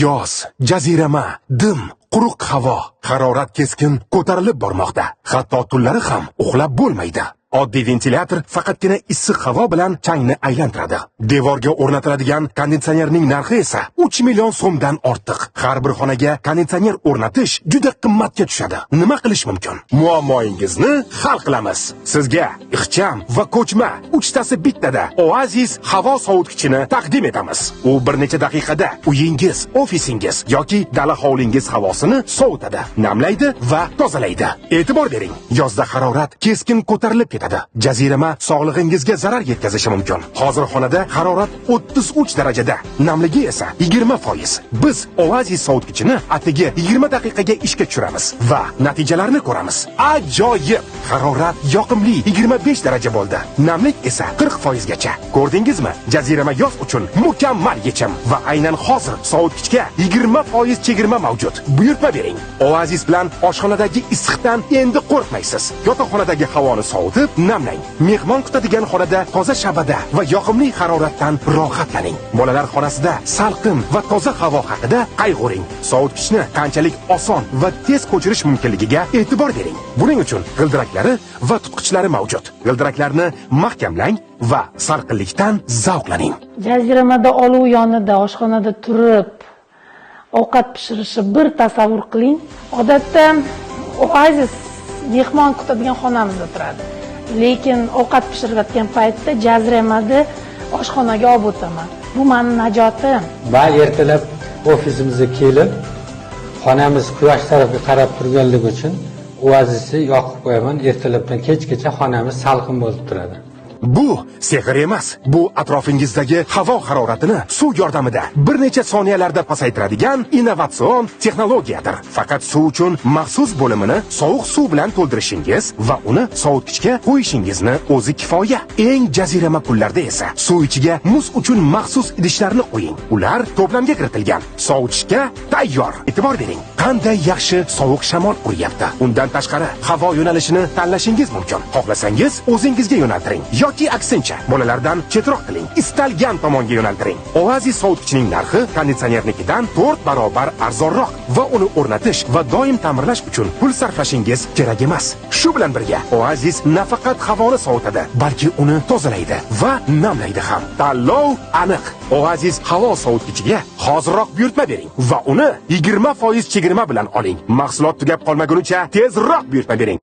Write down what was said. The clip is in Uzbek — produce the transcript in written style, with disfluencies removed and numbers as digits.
Yoz, jazirama, dim, quruq havo, harorat keskin ko'tarilib bormoqda. Hatto tunlari ham uxlab bo'lmaydi. Oddiy ventilyator faqatgina issiq havo bilan changni aylantiradi. Devorga o'rnatiladigan konditsionerning narxi esa 3 million so'mdan ortiq. Har bir xonaga konditsioner o'rnatish juda qimmatga tushadi. Nima qilish mumkin? Muammoingizni hal qilamiz. Sizga ixcham va ko'chma uchtasi bittada Oasis havo sovutgichini taqdim etamiz. U bir necha daqiqada uyingiz, ofisingiz yoki dala hovlingiz havosini sovutadi, namlaydi va tozalaydi. E'tibor bering, yozda harorat keskin ko'tarilib jazirama sog'lig'ingizga zarar yetkazishi mumkin. Hozir xonada harorat 33 darajada, namligi esa 20%. Biz Oasis sovutgichini atigi 20 daqiqaga ishga tushiramiz va natijalarni ko'ramiz. Ajoyib! Harorat yoqimli 25 daraja bo'ldi. Namlik esa 40% gacha. Ko'rdingizmi? Jazirama yoz uchun mukammal yechim va aynan hozir sovutgichga 20% chegirma mavjud. Buyurtma bering. Oasis bilan oshxonadagi issiqdan endi qo'rqmaysiz. Yotoqxonadagi havoni sovutib namlang. Mehmon kutadigan xonada toza shabada va yoqimli haroratdan rohatlaning. Bolalar xonasida salqin va toza havo haqida qayg'uring. Sovutgichni qanchalik oson va tez ko'chirish mumkinligiga e'tibor bering. Buning uchun g'ildiraklari va tutqichlari mavjud. G'ildiraklarni mahkamlang va salqinlikdan zavqlaning. Jaziramada oluv yonida oshxonada turib ovqat pishirishni bir tasavvur qiling. Odatda Oasis mehmon kutadigan xonamizda turadi. Lekin ovqat pishirayotgan paytda jaziramada oshxonaga olib o'taman. Bu mening najotim. Va ertalab ofisimizga kelib, xonamiz quyosh tarafga qarab turganligi uchun Oasisni yoqib qo'yaman. Ertalabdan kechgacha xonamiz salqin bo'lib turadi. Bu sehr emas. Bu atrofingizdagi havo haroratini suv yordamida bir necha soniyalarda pasaytiradigan innovatsion texnologiyadir. Faqat suv uchun maxsus bo'limini sovuq suv bilan to'ldirishingiz va uni sovutgichga qo'yishingizni o'zi kifoya. Eng jazirama kunlarda esa suv ichiga muz uchun maxsus idishlarni qo'ying. Ular to'plamga kiritilgan. Sovutishga tayyor. E'tibor bering. Qanday yaxshi sovuq shamol uryapti. Undan tashqari havo yo'nalishini tanlashingiz mumkin. Xohlasangiz o'zingizga yo'naltiring yoki aksincha bolalardan chetroq qiling. Istalgan tomonga yo'naltiring. Oasis sovutgichning narxi konditsionernikidan 4 barobar arzonroq va uni o'rnatish va doim ta'mirlash uchun pul sarflashingiz kerak emas. Shu bilan birga Oasis nafaqat havoni sovutadi, balki uni tozalaydi va namlaydi ham. Tanlov aniq. Oasis havo sovutgichiga hozirroq buyurtma bering va uni 20% chegirma bilan oling. Mahsulot tugab qolmagunicha tezroq buyurtma bering.